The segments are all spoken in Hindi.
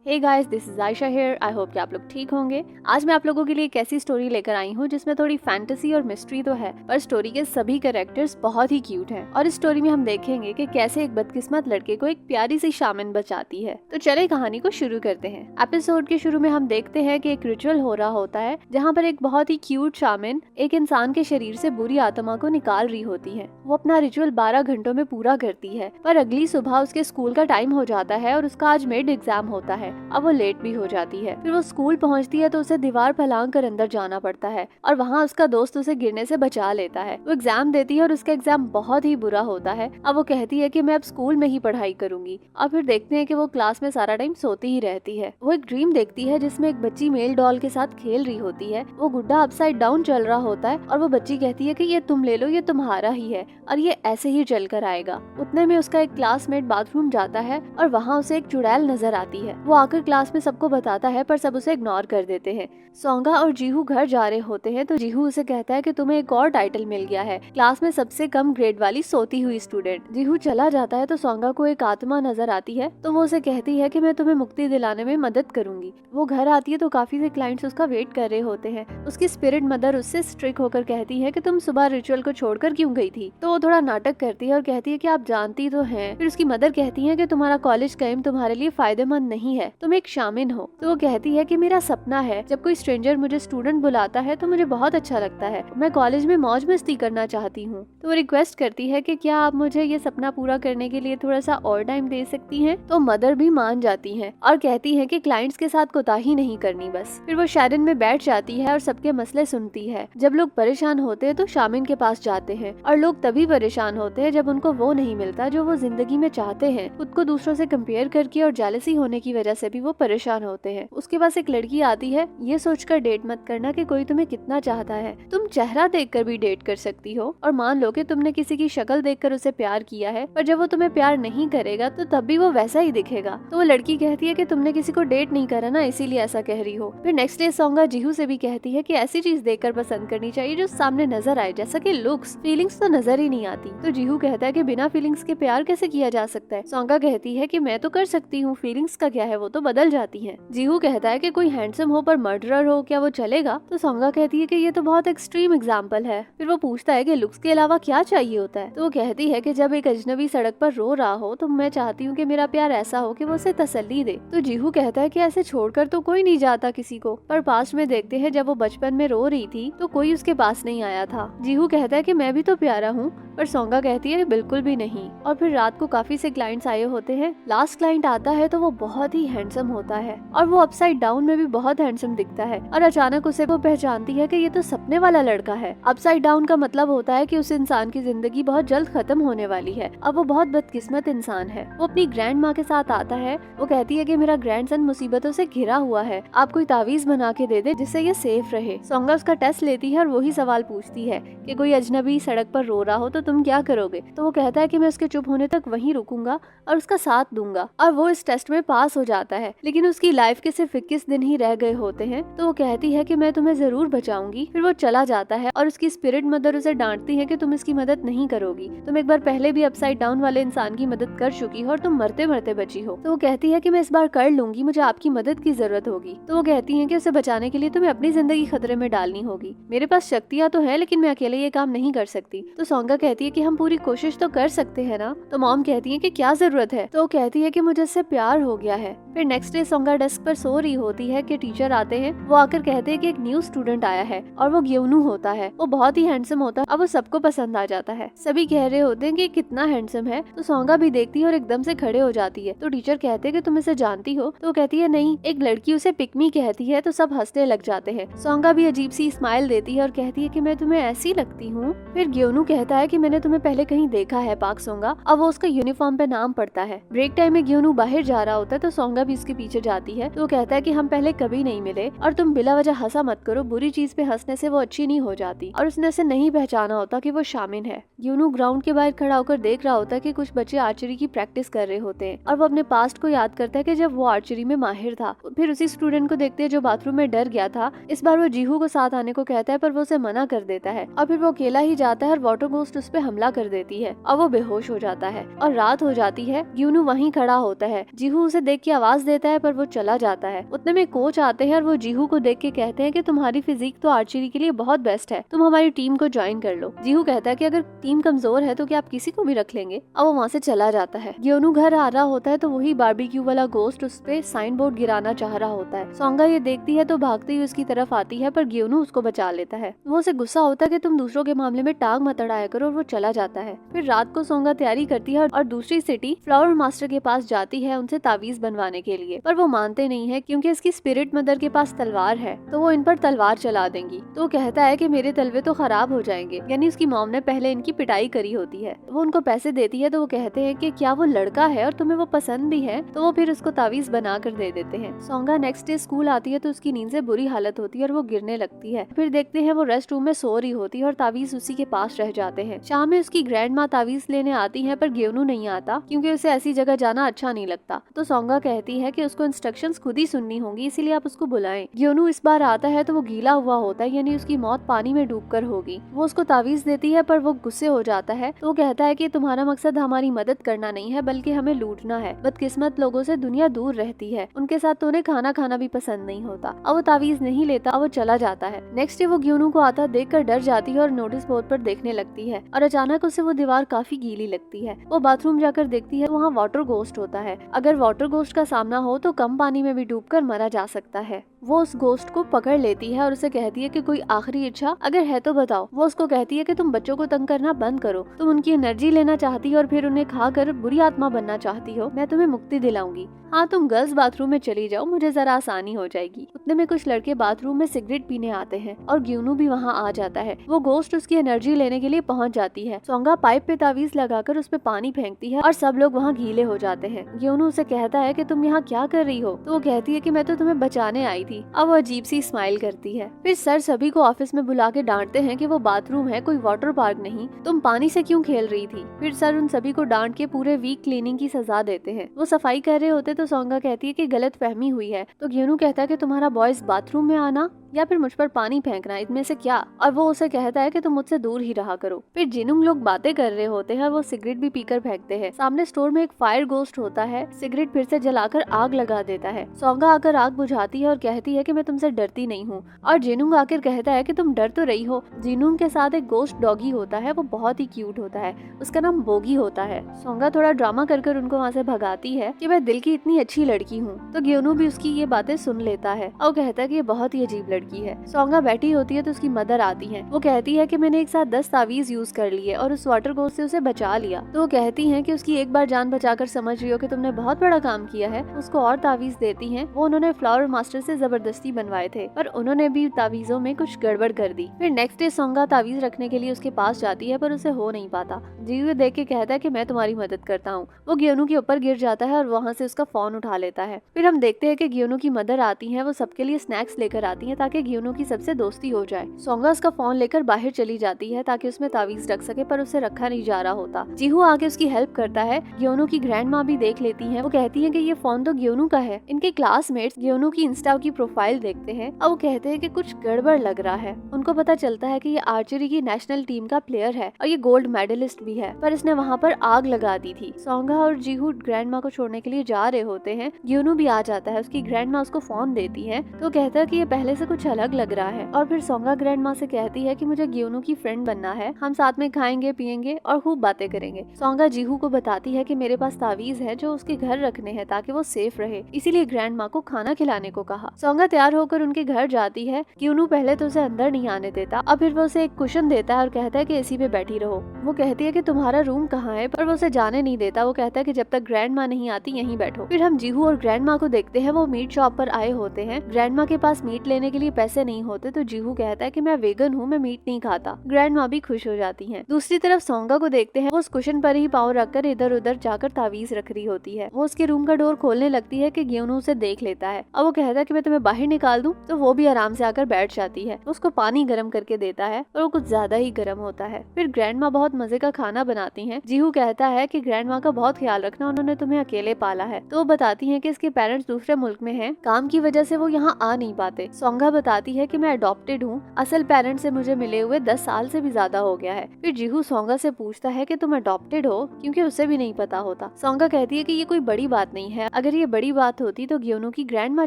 Hey guys, this is Ayesha here. I hope कि आप लोग ठीक होंगे। आज मैं आप लोगों के लिए एक ऐसी स्टोरी लेकर आई हूँ जिसमें थोड़ी फैंटेसी और मिस्ट्री तो है, पर स्टोरी के सभी कैरेक्टर्स बहुत ही क्यूट हैं। और इस स्टोरी में हम देखेंगे कि कैसे एक बदकिस्मत लड़के को एक प्यारी सी शामिन बचाती है। तो चले कहानी को शुरू करते हैं। एपिसोड के शुरू में हम देखते हैं कि एक रिचुअल हो रहा होता है जहाँ पर एक बहुत ही क्यूट शामिन एक इंसान के शरीर से बुरी आत्मा को निकाल रही होती है। वो अपना रिचुअल 12 घंटों में पूरा करती है, पर अगली सुबह उसके स्कूल का टाइम हो जाता है और उसका आज मिड एग्जाम होता है। अब वो लेट भी हो जाती है। फिर वो स्कूल पहुंचती है तो उसे दीवार फलांग कर अंदर जाना पड़ता है और वहाँ उसका दोस्त उसे गिरने से बचा लेता है। वो एग्जाम देती है और उसका एग्जाम बहुत ही बुरा होता है। अब वो कहती है कि मैं अब स्कूल में ही पढ़ाई करूंगी। और फिर देखते हैं कि वो क्लास में सारा टाइम सोती ही रहती है। वो एक ड्रीम देखती है जिसमें एक बच्ची मेल डॉल के साथ खेल रही होती है। वो गुड्डा अपसाइड डाउन चल रहा होता है और वो बच्ची कहती है कि ये तुम ले लो, ये तुम्हारा ही है और ये ऐसे ही चल कर आएगा। उतने में उसका एक क्लासमेट बाथरूम जाता है और वहाँ उसे एक चुड़ैल नजर आती है। वो आकर क्लास में सबको बताता है पर सब उसे इग्नोर कर देते हैं। सोंगा और जीहू घर जा रहे होते हैं तो जीहू उसे कहता है कि तुम्हें एक और टाइटल मिल गया है, क्लास में सबसे कम ग्रेड वाली सोती हुई स्टूडेंट। जीहू चला जाता है तो सोंगा को एक आत्मा नजर आती है तो वो उसे कहती है कि मैं तुम्हें मुक्ति दिलाने में मदद करूंगी। वो घर आती है तो काफी से क्लाइंट्स उसका वेट कर रहे होते हैं। उसकी स्पिरिट मदर उससे स्ट्रिक्ट होकर कहती है कि तुम सुबह रिचुअल को छोड़कर क्यों गई थी। तो वो थोड़ा नाटक करती है और कहती है कि आप जानती तो हैं। फिर उसकी मदर कहती है कि तुम्हारा कॉलेज टाइम तुम्हारे लिए फायदेमंद नहीं है, तुम एक शामिन हो। तो वो कहती है कि मेरा सपना है, जब कोई स्ट्रेंजर मुझे स्टूडेंट बुलाता है तो मुझे बहुत अच्छा लगता है, मैं कॉलेज में मौज मस्ती करना चाहती हूँ। तो वो रिक्वेस्ट करती है कि क्या आप मुझे ये सपना पूरा करने के लिए थोड़ा सा और टाइम दे सकती हैं। तो मदर भी मान जाती है और कहती है कि क्लाइंट्स के साथ कोताही नहीं करनी बस। फिर वो शैरन में बैठ जाती है और सबके मसले सुनती है। जब लोग परेशान होते हैं तो शामिन के पास जाते हैं और लोग तभी परेशान होते हैं जब उनको वो नहीं मिलता जो वो जिंदगी में चाहते हैं। खुद को दूसरों से कंपेयर करके और जेलसी होने की वजह से भी वो परेशान होते हैं। उसके पास एक लड़की आती है, ये सोचकर डेट मत करना कि कोई तुम्हें कितना चाहता है, तुम चेहरा देखकर भी डेट कर सकती हो। और मान लो कि तुमने किसी की शक्ल देखकर उसे प्यार किया है, पर जब वो तुम्हें प्यार नहीं करेगा तो तब भी वो वैसा ही दिखेगा। तो वो लड़की कहती है कि तुमने किसी को डेट नहीं करा ना, इसीलिए ऐसा कह रही हो। फिर नेक्स्ट डे सोंगा जीहू से भी कहती है कि ऐसी चीज देखकर पसंद करनी चाहिए जो सामने नजर आए, जैसा कि लुक्स। फीलिंग्स तो नजर ही नहीं आती। तो जीहू कहता है कि बिना फीलिंग्स के प्यार कैसे किया जा सकता है। सोंगा कहती है कि मैं तो कर सकती हूँ, फीलिंग्स का क्या है, वो तो बदल जाती है। जीहू कहता है कि कोई हैंडसम हो पर मर्डरर हो, क्या वो चलेगा। तो सोंगा कहती है कि ये तो बहुत एक्सट्रीम एग्जाम्पल है। फिर वो पूछता है कि लुक्स के अलावा क्या चाहिए होता है। तो वो कहती है कि जब एक अजनबी सड़क पर रो रहा हो तो मैं चाहती हूँ कि मेरा प्यार ऐसा हो कि वो उसे तसल्ली दे। तो जीहू कहता है कि ऐसे छोड़कर तो कोई नहीं जाता किसी को, पर पास्ट में देखते हैं जब वो बचपन में रो रही थी तो कोई उसके पास नहीं आया था। जीहू कहता है कि मैं भी तो प्यारा हूँ, पर सोंगा कहती है बिल्कुल भी नहीं। और फिर रात को काफी से क्लाइंट्स आए होते हैं। लास्ट क्लाइंट आता है तो वो बहुत ही हैंडसम होता है और वो अपसाइड डाउन में भी बहुत हैंडसम दिखता है। और अचानक उसे वो पहचानती है कि ये तो सपने वाला लड़का है। अपसाइड डाउन का मतलब होता है कि उस इंसान की जिंदगी बहुत जल्द खत्म होने वाली है। अब वो बहुत बदकिस्मत इंसान है। वो अपनी ग्रैंड माँ के साथ आता है। वो कहती है कि मेरा ग्रैंडसन मुसीबतों से घिरा हुआ है, आप कोई तावीज बना के दे दे जिससे ये सेफ रहे। सोंगा उसका टेस्ट लेती है और वही सवाल पूछती है कि कोई अजनबी सड़क पर रो रहा हो तो तुम क्या करोगे। तो वो कहता है कि मैं उसके चुप होने तक वहीं रुकूंगा और उसका साथ दूंगा। और वो इस टेस्ट में पास हो जाता है, लेकिन उसकी लाइफ के सिर्फ 21 दिन ही रह गए होते हैं। तो वो कहती है कि मैं तुम्हें जरूर बचाऊंगी। फिर वो चला जाता है और उसकी स्पिरिट मदर उसे डांटती है कि तुम इसकी मदद नहीं करोगी, तुम एक बार पहले भी अपसाइड डाउन वाले इंसान की मदद कर चुकी हो और तुम मरते मरते बची हो। तो वो कहती है कि मैं इस बार कर लूंगी, मुझे आपकी मदद की जरूरत होगी। तो वो कहती है कि उसे बचाने के लिए तुम्हें अपनी जिंदगी खतरे में डालनी होगी। मेरे पास शक्तियाँ तो है लेकिन मैं अकेले ये काम नहीं कर सकती। तो सोंगा कहती है कि हम पूरी कोशिश तो कर सकते हैं ना। तो मॉम कहती है कि क्या जरूरत है। तो वो कहती है कि मुझे इससे प्यार हो गया है। फिर नेक्स्ट डे सोंगा डेस्क पर सो रही होती है कि टीचर आते हैं। वो आकर कहते हैं कि एक न्यू स्टूडेंट आया है और वो ग्योनू होता है। वो बहुत ही हैंडसम होता है। अब वो सबको पसंद आ जाता है। सभी कह रहे होते हैं कि कितना हैंडसम है। तो सोंगा भी देखती है और एकदम से खड़े हो जाती है। तो टीचर कहते हैं कि तुम इसे जानती हो। तो वो कहती है नहीं। एक लड़की उसे पिकमी कहती है तो सब हंसने लग जाते हैं। सोंगा भी अजीब सी स्माइल देती है और कहती है कि मैं तुम्हें ऐसी लगती हूँ। फिर ग्योनू कहता है कि मैंने तुम्हें पहले कहीं देखा है पाक सोंगा। अब वो उसका यूनिफॉर्म पे नाम पड़ता है। ब्रेक टाइम में ग्योनू बाहर जा रहा होता है तो सोंगा भी उसके पीछे जाती है। तो वो कहता है कि हम पहले कभी नहीं मिले और तुम बिला वजह हंसा मत करो, बुरी चीज पे हंसने से वो अच्छी नहीं हो जाती। और उसने उसे नहीं पहचाना होता कि वो शामिन है। ग्योनू ग्राउंड के बाहर खड़ा होकर देख रहा होता है कि कुछ बच्चे आर्चरी की प्रैक्टिस कर रहे होते हैं और वो अपने पास्ट को याद करता है कि जब वो आर्चरी में माहिर था। फिर उसी स्टूडेंट को देखते हैं जो बाथरूम में डर गया था। इस बार वो जीहू को साथ आने को कहता है पर वो उसे मना कर देता है और फिर वो अकेला ही जाता है और वाटर गोस्ट उस पे हमला कर देती है और वो बेहोश हो जाता है और रात हो जाती है। ग्योनू वहीं खड़ा होता है। जीहू उसे देख के आवाज क्लास देता है पर वो चला जाता है। उतने में कोच आते हैं और वो जीहू को देख के कहते हैं कि तुम्हारी फिजिक तो आर्चरी के लिए बहुत बेस्ट है, तुम हमारी टीम को ज्वाइन कर लो। जीहू कहता है कि अगर टीम कमजोर है तो क्या आप किसी को भी रख लेंगे। अब वो वहाँ से चला जाता है। ग्योनू घर आ रहा होता है तो वही बारबेक्यू वाला गोस्ट उस पे साइन बोर्ड गिराना चाह रहा होता है। सोंगा ये देखती है तो भागती हुई उसकी तरफ आती है पर ग्योनू उसको बचा लेता है। वो उसे गुस्सा होता है कि तुम दूसरों के मामले में टांग मत अड़ाया करो और वो चला जाता है। फिर रात को सोंगा तैयारी करती है और दूसरी सिटी फ्लावर मास्टर के पास जाती है उनसे तावीज बनवाने के लिए, पर वो मानते नहीं है क्योंकि इसकी स्पिरिट मदर के पास तलवार है तो वो इन पर तलवार चला देंगी। तो वो कहता है कि मेरे तलवे तो खराब हो जाएंगे, यानी उसकी मॉम ने पहले इनकी पिटाई करी होती है। वो उनको पैसे देती है तो वो कहते हैं कि क्या वो लड़का है और तुम्हें वो पसंद भी है, तो वो फिर उसको तावीज बना कर दे देते हैं। सोंगा नेक्स्ट डे स्कूल आती है तो उसकी नींद से बुरी हालत होती है और वो गिरने लगती है। फिर देखते हैं वो रेस्ट रूम में सो रही होती है और तावीज उसी के पास रह जाते हैं। शाम में उसकी ग्रैंड माँ तावीज लेने आती है पर ग्योनू नहीं आता क्योंकि उसे ऐसी जगह जाना अच्छा नहीं लगता। तो सोंगा कहती है कि उसको इंस्ट्रक्शंस खुद ही सुननी होंगी, इसीलिए आप उसको बुलाएं। ग्योनू इस बार आता है तो वो गीला हुआ होता है, यानी उसकी मौत पानी में डूबकर होगी। वो उसको तावीज देती है पर वो गुस्से हो जाता है तो वो कहता है कि तुम्हारा मकसद हमारी मदद करना नहीं है बल्कि हमें लूटना है। बदकिस्मत लोगों से दुनिया दूर रहती है, उनके साथ तो उन्हें खाना खाना भी पसंद नहीं होता। अब वो तावीज नहीं लेता, अब वो चला जाता है। नेक्स्ट डे वो ग्योनू को आता देखकर डर जाती है और नोटिस बोर्ड पर देखने लगती है और अचानक उसे वो दीवार काफी गीली लगती है। वो बाथरूम जाकर देखती है, वहाँ वाटर गोस्ट होता है। अगर वाटर गोस्ट का सामना हो तो कम पानी में भी डूबकर मरा जा सकता है। वो उस गोस्ट को पकड़ लेती है और उसे कहती है कि कोई आखिरी इच्छा अगर है तो बताओ। वो उसको कहती है कि तुम बच्चों को तंग करना बंद करो, तुम उनकी एनर्जी लेना चाहती हो और फिर उन्हें खाकर बुरी आत्मा बनना चाहती हो, मैं तुम्हें मुक्ति दिलाऊंगी। हाँ, तुम गर्ल्स बाथरूम में चली जाओ, मुझे जरा आसानी हो जाएगी। उतने में कुछ लड़के बाथरूम में सिगरेट पीने आते हैं और ग्योनू भी वहाँ आ जाता है। वो गोस्ट उसकी एनर्जी लेने के लिए पहुँच जाती है। सोंगा पाइप पे तावीज लगाकर उस पे पानी फेंकती है और सब लोग वहाँ गीले हो जाते हैं। ग्योनू उसे कहता है कि तुम यहाँ क्या कर रही हो, तो वो कहती है कि मैं तो तुम्हें बचाने आई थी। अब वो अजीब सी स्माइल करती है। फिर सर सभी को ऑफिस में बुला के डांटते हैं कि वो बाथरूम है, कोई वाटर पार्क नहीं, तुम पानी से क्यों खेल रही थी। फिर सर उन सभी को डांट के पूरे वीक क्लीनिंग की सजा देते हैं। वो सफाई कर रहे होते तो सोंगा कहती है कि गलत फहमी हुई है। तो ग्योनू कहता है कि तुम्हारा बॉयज बाथरूम में आना या फिर मुझ पर पानी फेंकना, इनमें से क्या। और वो उसे कहता है कि तुम मुझसे दूर ही रहा करो। फिर जिनुंग लोग बातें कर रहे होते हैं, वो सिगरेट भी पीकर फेंकते हैं। सामने स्टोर में एक फायर गोस्ट होता है, सिगरेट फिर से जलाकर आग लगा देता है। सोंगा आकर आग बुझाती है और कहती है कि मैं तुमसे डरती नहीं हूँ। और जिनुंग आकर कहता है कि तुम डर तो रही हो। जिनुंग के साथ एक गोस्ट डॉगी होता है, वो बहुत ही क्यूट होता है, उसका नाम बोगी होता है। सोंगा थोड़ा ड्रामा कर उनको वहाँ से भगाती है कि मैं दिल की इतनी अच्छी लड़की हूँ। तो ग्योनू भी उसकी ये बातें सुन लेता है और कहता है कि ये बहुत ही अजीब लड़की है। सोंगा बैठी होती है तो उसकी मदर आती है। वो कहती है कि मैंने एक साथ 10 तावीज यूज कर लिए और उस वाटर गोस्ट से उसे बचा लिया। तो वो कहती हैं कि उसकी एक बार जान बचाकर समझ रही हो कि तुमने बहुत बड़ा काम किया है। उसको और तावीज देती हैं। वो उन्होंने फ्लावर मास्टर से जबरदस्ती बनवाए थे पर उन्होंने भी तावीजों में कुछ गड़बड़ कर दी। फिर नेक्स्ट डे सोंगा तावीज रखने के लिए उसके पास जाती है पर उसे हो नहीं पाता। जीहू देख के कहता है कि मैं तुम्हारी मदद करता हूँ। वो ग्योनू के ऊपर गिर जाता है और वहाँ से उसका फोन उठा लेता है। फिर हम देखते हैं कि ग्योनू की मदर आती है। वो सबके लिए स्नैक्स लेकर आती है ताकि ग्योनू की सबसे दोस्ती हो जाए। सोंगा उसका फोन लेकर बाहर चली जाती है ताकि उसमें तावीज रख सके पर उसे रखा नहीं जा रहा होता। जीहू आके उसकी हेल्प करता है। ग्योनू की ग्रैंड माँ भी देख लेती है। वो कहती है कि ये फोन तो ग्योनू का है। इनके क्लासमेट्स ग्योनू की इंस्टा की प्रोफाइल देखते हैं और वो कहते हैं कि कुछ गड़बड़ लग रहा है। उनको पता चलता है कि ये आर्चरी की नेशनल टीम का प्लेयर है और ये गोल्ड मेडलिस्ट भी है, पर इसने वहाँ पर आग लगा दी थी। सोंगा और जीहू ग्रैंड माँ को छोड़ने के लिए जा रहे होते हैं। ग्योनू भी आ जाता है। उसकी ग्रैंड माँ उसको फोन देती है तो कहता है कि ये पहले से कुछ अलग लग रहा है। और फिर सोंगा ग्रैंड माँ से कहती है कि मुझे ग्योनू की फ्रेंड बनना है, हम साथ में खाएंगे पियेंगे और खूब बातें करेंगे। सोंगा जीहू को बताती है कि मेरे पास तावीज है जो उसके घर रखने हैं ताकि वो सेफ रहे, इसीलिए ग्रैंड माँ को खाना खिलाने को कहा। सोंगा तैयार होकर उनके घर जाती है। ग्योनू पहले तो उसे अंदर नहीं आने देता और फिर वो उसे एक कुशन देता है और कहता है कि एसी पे बैठी रहो। वो कहती है कि तुम्हारा रूम कहाँ है, पर वो उसे जाने नहीं देता। वो कहता है कि जब तक ग्रैंड माँ नहीं आती यहीं बैठो। फिर हम जीहू और ग्रैंड माँ को देखते हैं। वो मीट शॉप पर आए होते हैं। ग्रैंड माँ के पास मीट लेने के लिए पैसे नहीं होते तो जीहू कहता है कि मैं वेगन हूँ, मैं मीट नहीं खाता। ग्रैंड माँ भी खुश हो जाती हैं। दूसरी तरफ सोंगा को देखते हैं। वो उस कुशन पर ही पाँव रखकर इधर उधर जाकर तावीज रख रही होती है। वो उसके रूम का डोर खोलने लगती है कि ग्योनू उसे देख लेता है और वो कहता है कि मैं तुम्हें बाहर निकाल दूं, तो वो भी आराम से आकर बैठ जाती है। उसको पानी गर्म करके देता है और वो कुछ ज्यादा ही गर्म होता है। फिर ग्रैंड माँ बहुत मजे का खाना बनाती हैं। जीहू कहता है कि ग्रैंड माँ का बहुत ख्याल रखना, उन्होंने तुम्हें अकेले पाला है। तो वो बताती है कि इसके पेरेंट्स दूसरे मुल्क में हैं, काम की वजह से वो यहाँ आ नहीं पाते। सोंगा बताती है कि मैं अडॉप्टेड हूँ, असल पेरेंट्स से मुझे मिले हुए 10 साल से भी ज्यादा हो गया है। फिर जीहू सोंगा से पूछता है कि तुम अडॉप्टेड हो, क्योंकि उसे भी नहीं पता होता। सोंगा कहती है कि ये कोई बड़ी बात नहीं है, अगर ये बड़ी बात होती तो ग्योनू की ग्रैंड माँ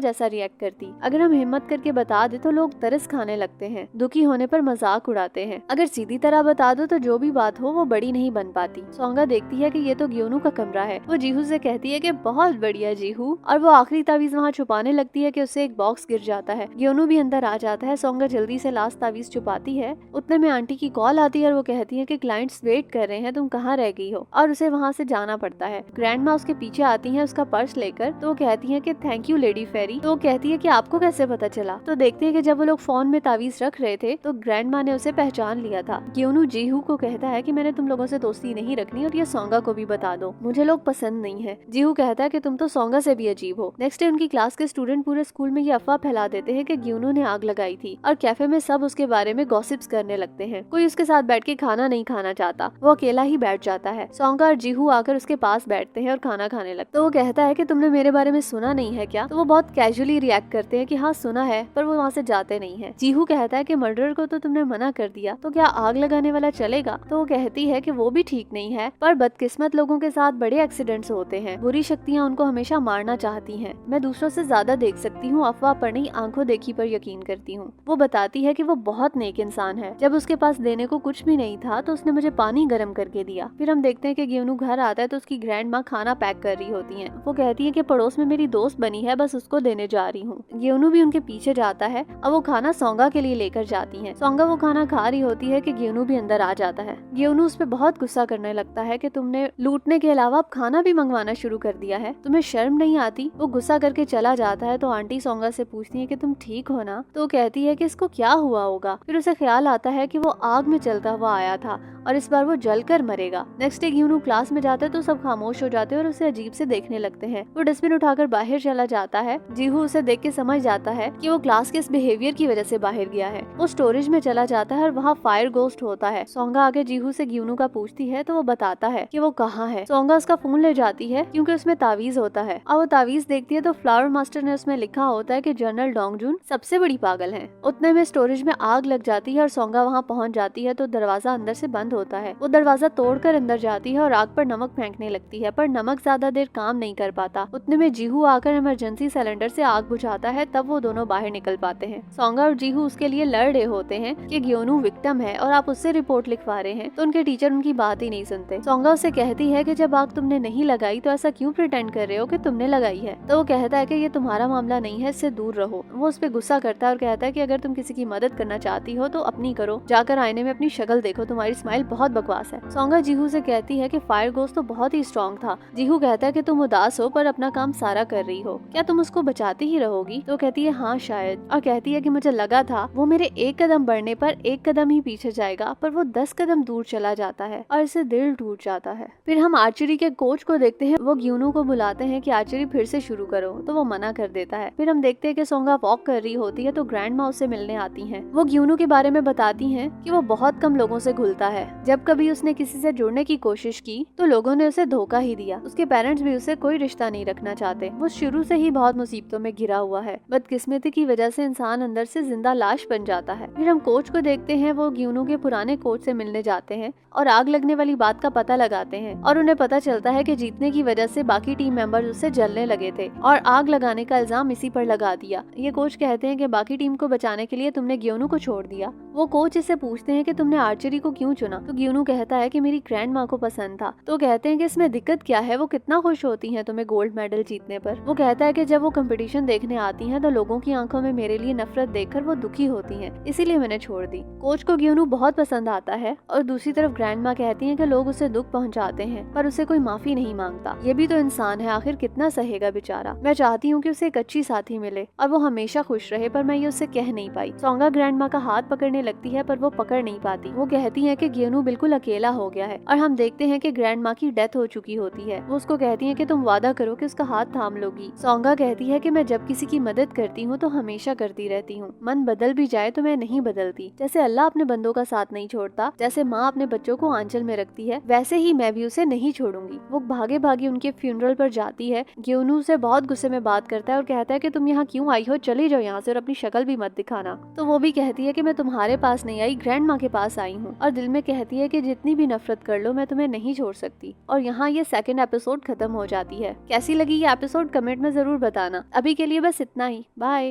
जैसा रिएक्ट करती। अगर हम हिम्मत करके बता दे तो लोग तरस खाने लगते हैं, दुखी होने पर मजाक उड़ाते हैं। अगर सीधी तरह बता दो तो जो भी बात हो वो बड़ी नहीं बन पाती। सोंगा देखती है कि ये तो ग्योनू का कमरा है। वो जीहू से कहती है कि बहुत बढ़िया जीहू, और वो आखिरी तावीज वहाँ छुपाने लगती है कि उससे एक बॉक्स गिर जाता है। ग्योनू भी अंदर आ जाता है। सोंगा जल्दी से लास्ट तावीज छुपाती है। उतने में आंटी की कॉल आती है और वो कहती है कि क्लाइंट्स वेट कर रहे हैं, तुम कहाँ रह गई हो, और उसे वहाँ से जाना पड़ता है। ग्रैंड माँ उसके पीछे आती है उसका पर्स लेकर, तो वो कहती है कि थैंक यू लेडी फेरी। तो वो कहती है कि आपको कैसे पता चला। तो देखते हैं कि जब वो लोग फोन में तावीज रख रहे थे तो ग्रैंड माँ ने उसे पहचान लिया था। ग्योनू जीहू को कहता है कि मैंने तुम लोगों से दोस्ती नहीं रखनी और ये सोंगा को भी बता दो, मुझे लोग पसंद नहीं है। जीहू कहता है कि तुम तो सोंगा से भी अजीब हो। नेक्स्ट डे उनकी क्लास के स्टूडेंट पूरे स्कूल में ये अफवाह फैला देते हैं कि ग्योनू ने आग लगाई थी, और कैफे में सब उसके बारे में गॉसिप्स करने लगते हैं। कोई उसके साथ बैठ के खाना नहीं खाना चाहता, वो अकेला ही बैठ जाता है। सोंगा और जीहू आकर उसके पास बैठते हैं और खाना खाने लगते। तो वो कहता है कि तुमने मेरे बारे में सुना नहीं है क्या। तो वो बहुत कैजुअली रिएक्ट करते हैं कि हाँ सुना है, पर वो वहाँ से जाते नहीं है। जीहू कहता है कि मर्डर को तो तुमने मना कर दिया, तो क्या आग लगाने वाला चलेगा। तो वो कहती है कि वो भी ठीक नहीं है, पर बदकिस्मत लोगों के साथ बड़े एक्सीडेंट्स होते हैं, बुरी शक्तियाँ उनको हमेशा मारना चाहती हैं। मैं दूसरों से ज्यादा देख सकती हूँ, अफवाह पर नहीं आंखों देखी पर यकीन करती हूँ। वो बताती है कि वो बहुत नेक इंसान है, जब उसके पास देने को कुछ भी नहीं था तो उसने मुझे पानी गर्म करके दिया। फिर हम देखते हैं कि ग्योनू घर आता है तो उसकी ग्रैंड माँ खाना पैक कर रही होती है। वो कहती है कि पड़ोस में मेरी दोस्त बनी है, बस उसको देने जा रही हूँ। ग्योनू भी उनके पीछे जाता है और वो खाना सोंगा के लिए लेकर जाती है। सोंगा वो खाना खा रही होती है कि ग्योनू भी अंदर आ जाता है। ग्योनू उस पे बहुत गुस्सा करने लगता है कि तुमने लूटने के अलावा अब खाना भी मंगवाना शुरू कर दिया है, तुम्हें शर्म नहीं आती। वो गुस्सा करके चला जाता है। तो आंटी सोंगा से पूछती है कि तुम ठीक हो ना। तो वो कहती है कि इसको क्या हुआ होगा। फिर उसे ख्याल आता है कि वो आग में चलता हुआ आया था और इस बार वो जलकर मरेगा। नेक्स्ट डे ग्योनू क्लास में जाता है तो सब खामोश हो जाते हैं और उसे अजीब से देखने लगते हैं। वो डस्टबिन उठाकर बाहर चला जाता है। जीहू उसे देख के समझ जाता है कि वो क्लास के इस बिहेवियर की वजह से बाहर गया है। वो स्टोरेज में चला जाता है और वहाँ फायर गोस्ट होता है। सोंगा आगे जीहू से ग्योनू का पूछती है तो वो बताता है कि वो कहाँ है। सोंगा उसका फोन ले जाती है क्योंकि उसमें तावीज होता है, और वो तावीज देखती है तो फ्लावर मास्टर ने उसमें लिखा होता है कि जनरल डोंगजून सबसे बड़ी पागल है। उतने में स्टोरेज में आग लग जाती है और सोंगा वहाँ पहुँच जाती है तो दरवाजा अंदर से बंद होता है। वो दरवाजा तोड़कर अंदर जाती है और आग पर नमक फेंकने लगती है, पर नमक ज्यादा देर काम नहीं कर पाता। उतने में जीहू आकर इमरजेंसी सिलेंडर से आग बुझाता है, तब वो दोनों बाहर निकल पाते हैं। सोंगा और जीहू उसके लिए लड़ रहे होते हैं कि ग्योनू विक्टिम है और आप उससे रिपोर्ट लिखवा रहे हैं, तो उनके टीचर उनकी बात ही नहीं सुनते। सोंगा उसे कहती है कि जब आग तुमने नहीं लगाई तो ऐसा क्यों प्रिटेंड कर रहे हो कि तुमने लगाई है। तो वो कहता है कि ये तुम्हारा मामला नहीं है, इससे दूर रहो। वो उस पर गुस्सा करता है और कहता है कि अगर तुम किसी की मदद करना चाहती हो तो अपनी करो, जाकर आईने में अपनी शक्ल देखो, तुम्हारी स्माइल बहुत बकवास है। सोंगा जीहू से कहती है कि फायर गोस्ट तो बहुत ही स्ट्रॉन्ग था। जीहू कहता है कि तुम उदास हो पर अपना काम सारा कर रही हो, क्या तुम उसको बचाती ही रहोगी। तो कहती है हाँ शायद, और कहती है कि मुझे लगा था वो मेरे एक कदम बढ़ने पर एक कदम ही पीछे जाएगा, पर वो 10 कदम दूर चला जाता है और इससे दिल टूट जाता है। फिर हम आर्चरी के कोच को देखते हैं। वो ग्योनू को बुलाते हैं कि आर्चरी फिर से शुरू करो, तो वो मना कर देता है। फिर हम देखते हैं कि सोंगा वॉक कर रही होती है तो ग्रैंड माँ उससे मिलने आती हैं। वो ग्योनू के बारे में बताती हैं कि वो बहुत कम लोगों से घुलता है, जब कभी उसने किसी से जुड़ने की कोशिश की तो लोगों ने उसे धोखा ही दिया। उसके पेरेंट्स भी उसे कोई रिश्ता नहीं रखना चाहते। वो शुरू से ही बहुत मुसीबतों में घिरा हुआ है। बदकिस्मती की वजह से इंसान अंदर से जिंदा लाश बन जाता है। फिर हम कोच को देखते हैं। वो ग्योनू के पुराने कोच से मिलने जाते हैं और आग लगने वाली बात का पता लगाते हैं, और उन्हें पता चलता है कि जीतने की वजह से बाकी टीम मेंबर्स उससे जलने लगे थे और आग लगाने का इल्जाम इसी पर लगा दिया। ये कोच कहते हैं कि बाकी टीम को बचाने के लिए तुमने ग्योनू को छोड़ दिया। वो कोच इससे पूछते हैं कि तुमने आर्चरी को क्यों चुना। तो ग्योनू कहता है कि मेरी ग्रैंड माँ को पसंद था। तो कहते हैं कि इसमें दिक्कत क्या है, वो कितना खुश होती हैं तुम्हें गोल्ड मेडल जीतने पर। वो कहता है कि जब वो कंपटीशन देखने आती हैं तो लोगों की आंखों में मेरे लिए नफरत देखकर वो दुखी होती हैं, इसीलिए मैंने छोड़ दी। कोच को ग्योनू बहुत पसंद आता है, और दूसरी तरफ ग्रैंड माँ कहती हैं कि लोग उसे दुख पहुंचाते हैं पर उसे कोई माफी नहीं मांगता। ये भी तो इंसान है, आखिर कितना सहेगा बेचारा। मैं चाहती हूँ कि उसे एक अच्छी साथी मिले और वो हमेशा खुश रहे, पर मैं ये उससे कह नहीं पाई। सोंगा ग्रैंड माँ का हाथ पकड़ने करने लगती है पर वो पकड़ नहीं पाती। वो कहती है कि ग्योनू बिल्कुल अकेला हो गया है और हम देखते हैं कि ग्रैंड माँ की डेथ हो चुकी होती है। वो उसको कहती है कि तुम वादा करो कि उसका हाथ थाम लोगी। सोंगा कहती है कि मैं जब किसी की मदद करती हूँ तो हमेशा करती रहती हूँ, मन बदल भी जाए तो मैं नहीं बदलती। जैसे अल्लाह अपने बंदों का साथ नहीं छोड़ता, जैसे माँ अपने बच्चों को आंचल में रखती है, वैसे ही मैं भी उसे नहीं छोड़ूंगी। वो भागे भागे उनके फ्यूनरल पर जाती है। ग्योनू से बहुत गुस्से में बात करता है और कहता है कि तुम यहाँ क्यों आई हो, चली जाओ यहाँ से और अपनी शक्ल भी मत दिखाना। तो वो भी कहती है कि मैं तुम्हारे पास नहीं आई, ग्रैंड माँ के पास आई हूँ, और दिल में कहती है कि जितनी भी नफरत कर लो मैं तुम्हें नहीं छोड़ सकती। और यहाँ ये सेकंड एपिसोड खत्म हो जाती है। कैसी लगी ये एपिसोड कमेंट में जरूर बताना। अभी के लिए बस इतना ही, बाय।